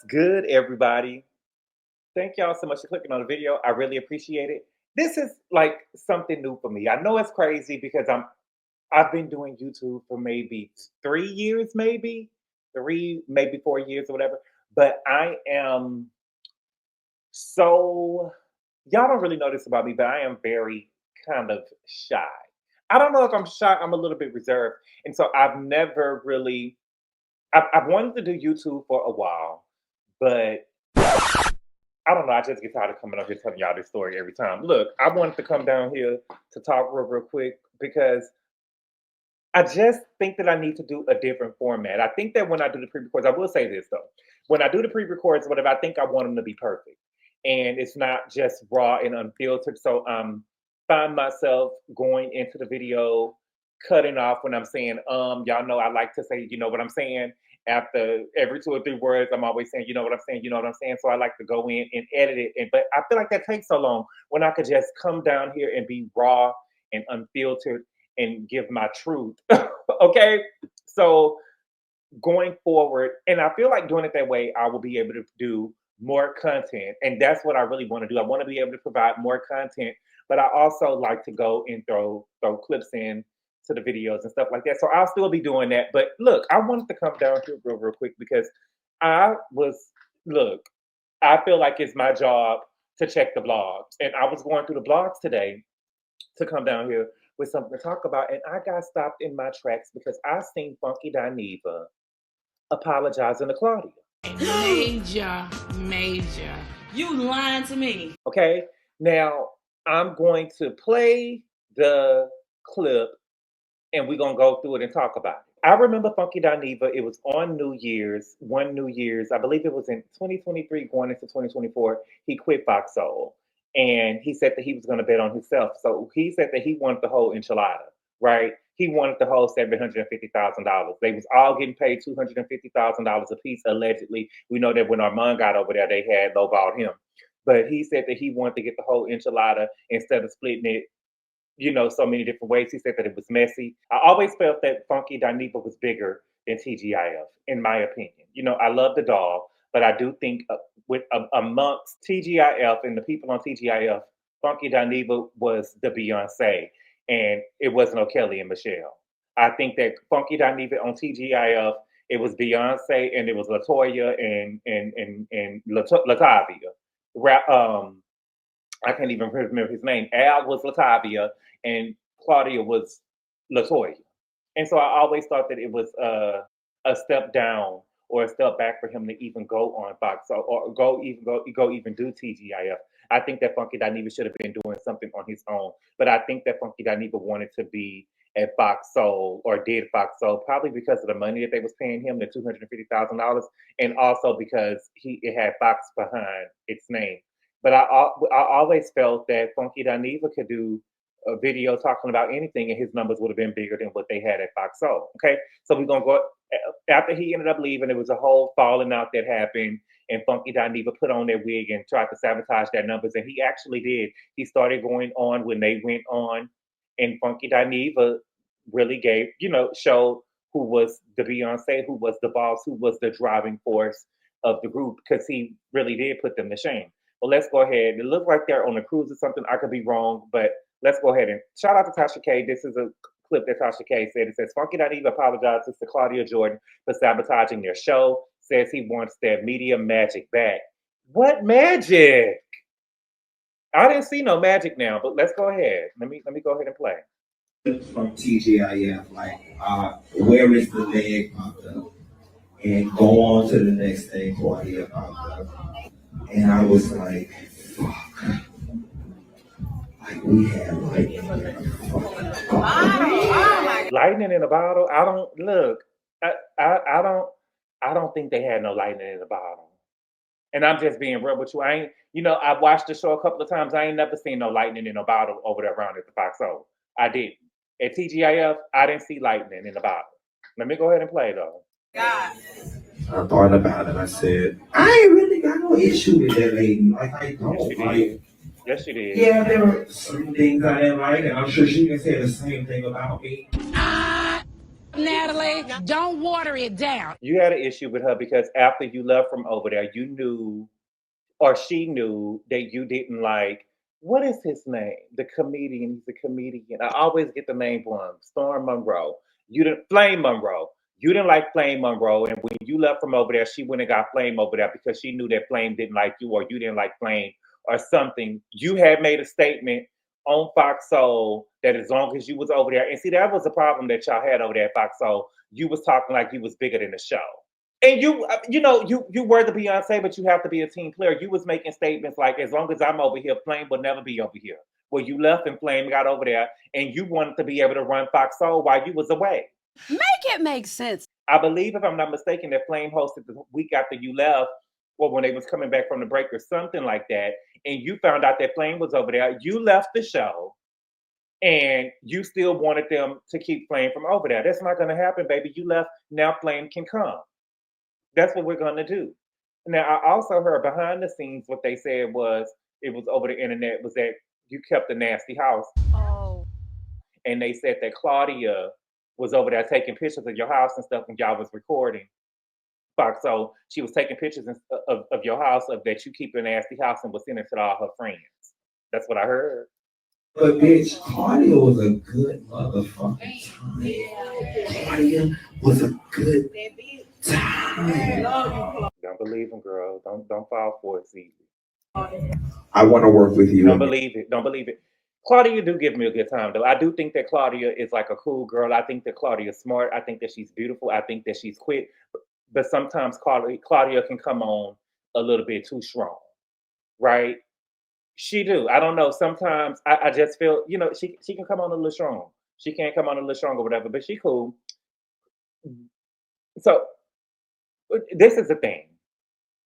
good, everybody? Thank y'all so much for clicking on the video. I really appreciate it. This is like something new for me. I know it's crazy because I've been doing YouTube for maybe 3 years, maybe 4 years or whatever. But I am so y'all don't really know this about me, but I am very kind of shy. I don't know if I'm shy, I'm a little bit reserved. And so I've never really I've wanted to do YouTube for a while, but I don't know. I just get tired of coming up here telling y'all this story every time. Look, I wanted to come down here to talk real quick because I just think that I need to do a different format. I think that when I do the pre-records, I will say this though. When I do the pre-records, whatever, I think I want them to be perfect. And it's not just raw and unfiltered. So find myself going into the video, cutting off when I'm saying, y'all know I like to say, you know what I'm saying? After every 2 or 3 words, I'm always saying, you know what I'm saying, you know what I'm saying. So I like to go in and edit it. But I feel like that takes so long when I could just come down here and be raw and unfiltered and give my truth. Okay. So going forward, and I feel like doing it that way, I will be able to do more content. And that's what I really want to do. I want to be able to provide more content, but I also like to go and throw clips in to the videos and stuff like that. So I'll still be doing that. But look, I wanted to come down here real quick because I was I feel like it's my job to check the blogs. And I was going through the blogs today to come down here with something to talk about. And I got stopped in my tracks because I seen Funky Dineva apologizing to Claudia. Major. You lying to me. Okay. Now I'm going to play the clip and we're gonna go through it and talk about it. I remember Funky Dineva, it was on New Year's, I believe it was in 2023 going into 2024, he quit Fox Soul. And he said that he was gonna bet on himself. So he said that he wanted the whole enchilada, right? He wanted the whole $750,000. They was all getting paid $250,000 a piece, allegedly. We know that when Armand got over there, they had lowballed him. But he said that he wanted to get the whole enchilada instead of splitting it, so many different ways. He said that it was messy. I always felt that Funky Dineva was bigger than TGIF, in my opinion. I love the doll, but I do think amongst TGIF and the people on TGIF, Funky Dineva was the Beyonce, and it wasn't O'Kelly and Michelle. I think that Funky Dineva on TGIF, it was Beyonce and it was LaToya and Latavia. I can't even remember his name. Al was Latavia and Claudia was LaToya. And so I always thought that it was a step down or a step back for him to even go on Fox or go even do TGIF. I think that Funky Dineva should have been doing something on his own. But I think that Funky Dineva wanted to be at Fox Soul or did Fox Soul probably because of the money that they was paying him, the $250,000, and also because it had Fox behind its name. But I always felt that Funky Dineva could do a video talking about anything and his numbers would have been bigger than what they had at Fox Soul. Okay. So we're going to go, after he ended up leaving, there was a whole falling out that happened and Funky Dineva put on their wig and tried to sabotage their numbers. And he actually did. He started going on when they went on and Funky Dineva really showed who was the Beyonce, who was the boss, who was the driving force of the group because he really did put them to shame. Well, let's go ahead. It looks like they're on a cruise or something. I could be wrong, but let's go ahead and shout out to Tasha K. This is a clip that Tasha K said. It says, Funky Dineva apologizes to Claudia Jordan for sabotaging their show. Says he wants their media magic back. What magic? I didn't see no magic now, but let's go ahead. Let me go ahead and play. From TGIF, where is the leg popped up? And go on to the next thing, Claudia popped up. And I was like, fuck. Like we had lightning in a bottle. Lightning in a bottle? I don't look. I don't think they had no lightning in a bottle. And I'm just being real with you. I've watched the show a couple of times. I ain't never seen no lightning in a bottle over there around at the Fox Soul. I didn't. At TGIF, I didn't see lightning in a bottle. Let me go ahead and play though. God. I thought about it. I said, I ain't really got no issue with that lady. I don't. Yes, she did. Yeah, there were certain things I didn't like, and I'm sure she can say the same thing about me. Natalie, don't water it down. You had an issue with her because after you left from over there, you knew, or she knew, that you didn't like, what is his name? The comedian. He's a comedian. I always get the name wrong. Storm Monroe. You didn't Flame Monroe. You didn't like Flame Monroe, and when you left from over there, she went and got Flame over there because she knew that Flame didn't like you, or you didn't like Flame, or something. You had made a statement on Fox Soul that as long as you was over there, and see, that was the problem that y'all had over there at Fox Soul. You was talking like you was bigger than the show. And you were the Beyonce, but you have to be a team player. You was making statements like, as long as I'm over here, Flame will never be over here. Well, you left and Flame got over there, and you wanted to be able to run Fox Soul while you was away. Make it make sense. I believe, if I'm not mistaken, that Flame hosted the week after you left, or when they was coming back from the break or something like that, and you found out that Flame was over there. You left the show, and you still wanted them to keep Flame from over there. That's not going to happen, baby. You left, now Flame can come. That's what we're going to do. Now, I also heard behind the scenes what they said was, it was over the internet, was that you kept a nasty house. Oh. And they said that Claudia was over there taking pictures of your house and stuff when y'all was recording. Fox, so she was taking pictures of your house, of that you keep a nasty house, and was sending it to all her friends. That's what I heard. But bitch, Claudia was a good motherfucking time. Claudia was a good time. Don't believe him, girl. Don't fall for it, see. I want to work with you. Don't believe it. Don't believe it. Claudia do give me a good time, though. I do think that Claudia is like a cool girl. I think that Claudia is smart. I think that she's beautiful. I think that she's quick. But sometimes Claudia can come on a little bit too strong, right? She do. I don't know. Sometimes I just feel, she can come on a little strong. She can't come on a little strong or whatever, but she cool. So this is the thing.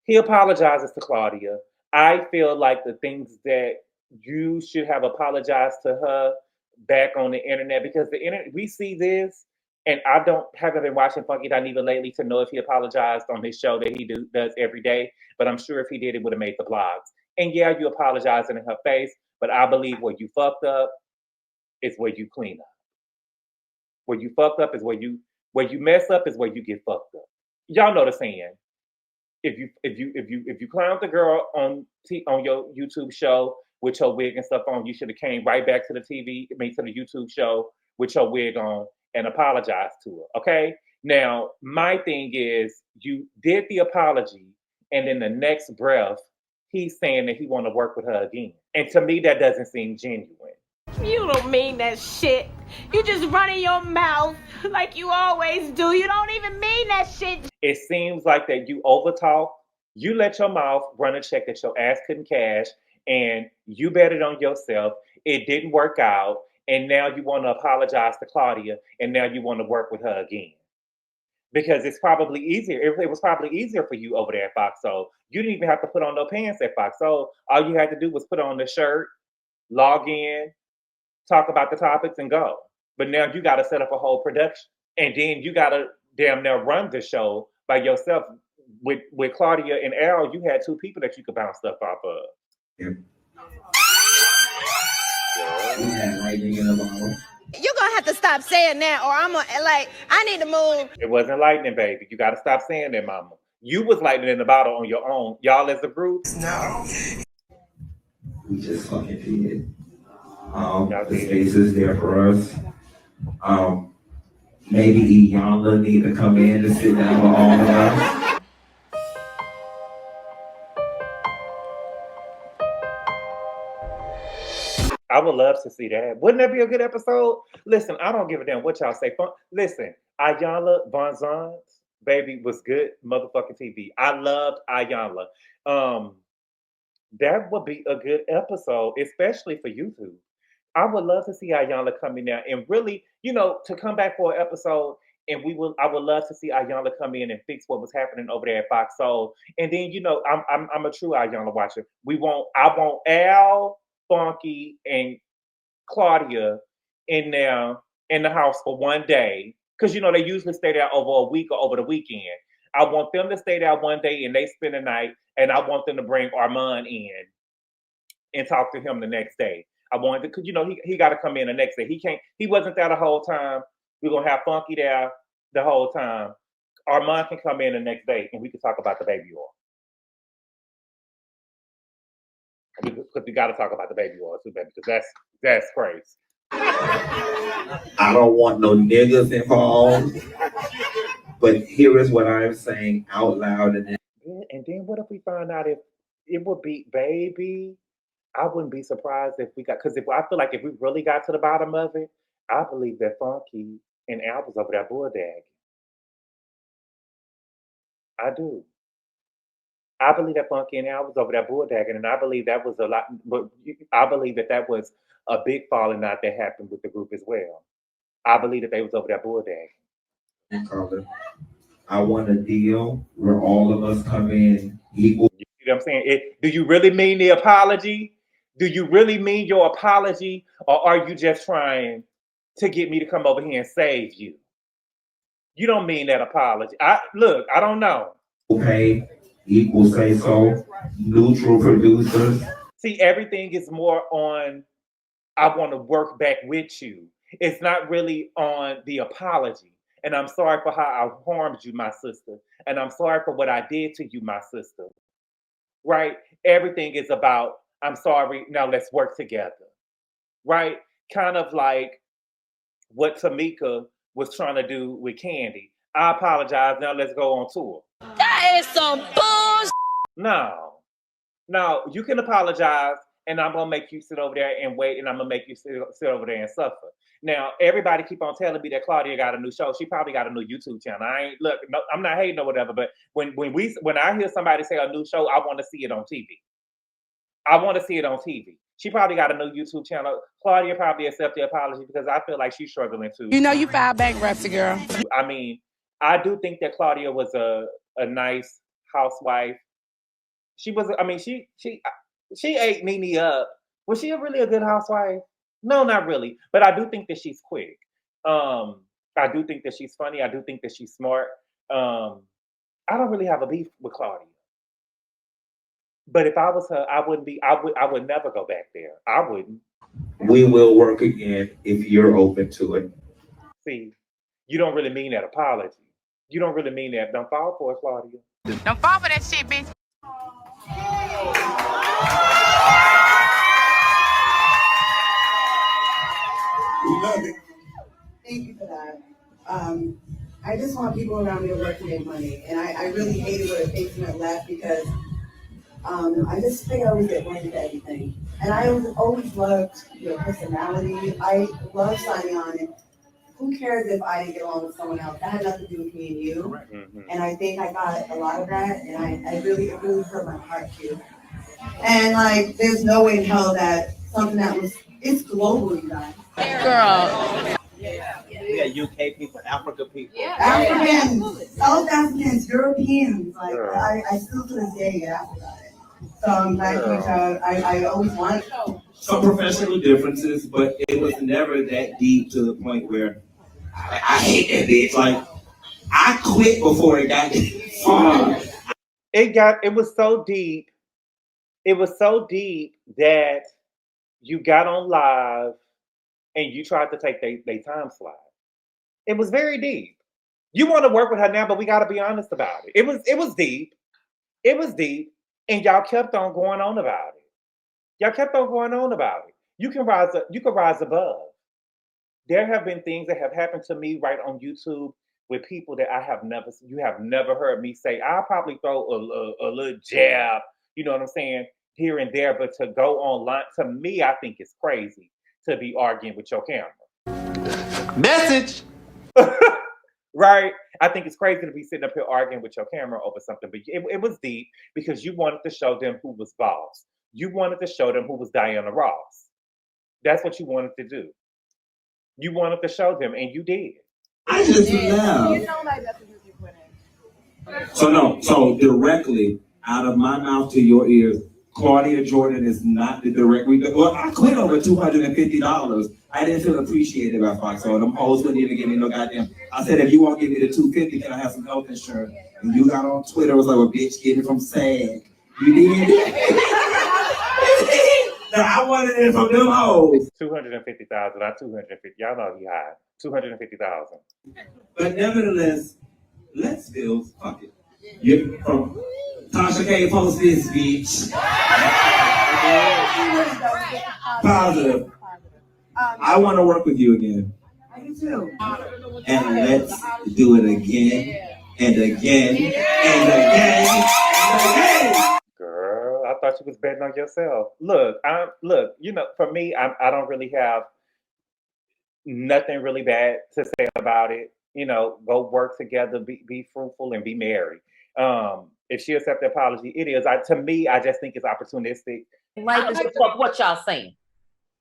He apologizes to Claudia. I feel like the things that you should have apologized to her back on the internet, because the internet, we see this, and I haven't been watching Funky Dineva lately to know if he apologized on his show that he does every day, but I'm sure if he did, it would have made the blogs. And yeah, you apologizing in her face, but I believe where you fucked up is where you clean up. Where you fucked up is where you mess up is where you get fucked up. Y'all know the saying. If you clowned the girl on your YouTube show with your wig and stuff on, you should have came right back to the to the YouTube show with your wig on and apologized to her. Okay? Now, my thing is, you did the apology, and then the next breath, he's saying that he want to work with her again. And to me, that doesn't seem genuine. You don't mean that shit. You just running your mouth like you always do. You don't even mean that shit. It seems like that you overtalk. You let your mouth run a check that your ass couldn't cash, and you bet it on yourself. It didn't work out, and now you want to apologize to Claudia, and now you want to work with her again. Because it's probably easier. It was probably easier for you over there at Fox Soul. You didn't even have to put on no pants at Fox Soul. All you had to do was put on the shirt, log in, talk about the topics, and go. But now you got to set up a whole production, and then you got to damn near run the show by yourself. With Claudia and Al, you had two people that you could bounce stuff off of. Yep. We had lightning in the bottle. You're gonna have to stop saying that, or I'm gonna, I need to move. It wasn't lightning, baby. You got to stop saying that, mama. You was lightning in the bottle on your own. Y'all as a group? No. We just fucking did. The space is there for us. Maybe Iyanla need to come in and sit down with all of us. I would love to see that. Wouldn't that be a good episode? Listen, I don't give a damn what y'all say. Listen, Iyanla Vanzant, baby, was good motherfucking TV. I loved Iyanla. That would be a good episode, especially for YouTube. I would love to see Iyanla come in there and really, to come back for an episode, and I would love to see Iyanla come in and fix what was happening over there at Fox Soul. And then, I'm a true Iyanla watcher. I want Al, Funky, and Claudia in there in the house for one day, because they usually stay there over a week or over the weekend. I want them to stay there one day and they spend the night, and I want them to bring Armand in and talk to him the next day. I wanted to, because he got to come in the next day. He wasn't there the whole time. We're gonna have Funky there the whole time, Armand can come in the next day and we can talk about the baby oil. Because we got to talk about the baby oil too, baby, because that's crazy. I don't want no niggas involved. But here is what I'm saying out loud. And then what if we find out if it would be baby? I wouldn't be surprised if we got, because if I feel like if we really got to the bottom of it, I believe that Funky and Al was over there bulldagging. I do. I believe that Funky and Al was over there bulldagging, and I believe that was a lot. But I believe that was a big falling out that happened with the group as well. I believe that they was over there bulldagging. Carla, I want a deal where all of us come in equal. You know what I'm saying? Do you really mean the apology? Do you really mean your apology, or are you just trying to get me to come over here and save you? You don't mean that apology. I don't know. Okay, equal say so, neutral producers. See, everything is more on, I want to work back with you. It's not really on the apology. And I'm sorry for how I harmed you, my sister. And I'm sorry for what I did to you, my sister. Right? Everything is about, I'm sorry, now let's work together. Right? Kind of like what Tamika was trying to do with Candy. I apologize, now let's go on tour. That is some bullshit. No, you can apologize, and I'm going to make you sit over there and wait, and I'm going to make you sit over there and suffer. Now, everybody keep on telling me that Claudia got a new show. She probably got a new YouTube channel. I'm not hating or whatever, but when I hear somebody say a new show, I want to see it on TV. I want to see it on TV. She probably got a new YouTube channel. Claudia probably accepted the apology because I feel like she's struggling too. You know you filed bankruptcy, girl. I mean, I do think that Claudia was a nice housewife. She was, I mean, she ate Nene up. Was she really a good housewife? No, not really. But I do think that she's quick. I do think that she's funny. I do think that she's smart. I don't really have a beef with Claudia. But if I was her, I would never go back there. I wouldn't. We will work again if you're open to it. See, you don't really mean that apology. You don't really mean that. Don't fall for it, Claudia. Don't fall for that shit, bitch. We love it. Thank you for that. I just want people around me to work to make money. And I really hated when it fakes went left because I just think I always get blamed for everything. And I always loved your personality. I love signing on. And who cares if I didn't get along with someone else? That had nothing to do with me and you. Mm-hmm. And I think I got a lot of that. And it really hurt my heart too. And like, there's no way in hell that something it's global, you guys. Girl. Yeah, UK people, Africa people. Yeah. Africans, South Africans, Europeans. Like, I still to this day get asked about it. So I'm glad I always wanted to. Some professional differences, but it was never that deep to the point where I hate that bitch. Like, I quit before it got far. It was so deep. It was so deep that you got on live and you tried to take their time slide. It was very deep. You want to work with her now, but we got to be honest about it. It was deep. It was deep, and y'all kept on going on about it. Y'all kept on going on about it. You can rise above. There have been things that have happened to me right on YouTube with people that you have never heard me say. I'll probably throw a little jab, you know what I'm saying, here and there, but to go online, to me, I think it's crazy to be arguing with your camera. Message. Right? I think it's crazy to be sitting up here arguing with your camera over something, but it was deep because you wanted to show them who was boss. You wanted to show them who was Diana Ross. That's what you wanted to do. You wanted to show them, and you did. I just love. You know, like, that's what you put in. So directly out of my mouth to your ears, Claudia Jordan is not the direct. Well, I quit over $250. I didn't feel appreciated by Fox, so them hoes wouldn't even give me no goddamn. I said, if you won't give me the $250, can I have some health insurance? And you got on Twitter, was like, well, bitch, get it from SAG. You did? No, I wanted it from them hoes. 250,000, not 250. Y'all know he high. 250,000. But nevertheless, let's build. Fuck it. You from Tasha K. Post this bitch. Positive. I want to work with you again. I do too. And let's do it again and again and again and again. Girl, I thought you was betting on yourself. Look, you know, for me, I don't really have nothing really bad to say about it. You know, go work together, be fruitful, and be married. If she accepts the apology, it is. To me, I just think it's opportunistic. I don't give a fuck what y'all saying.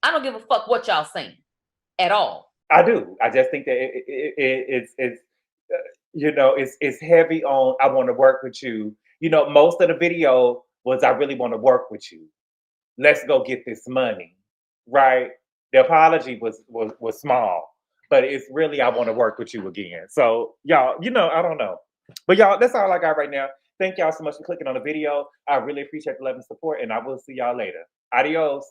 I don't give a fuck what y'all saying at all. I do. I just think that it's you know, it's heavy on I want to work with you. You know, most of the video was I really want to work with you. Let's go get this money, right? The apology was small, but it's really I want to work with you again. So y'all, you know, I don't know, but y'all, that's all I got right now. Thank y'all so much for clicking on the video. I really appreciate the love and support, and I will see y'all later. Adios.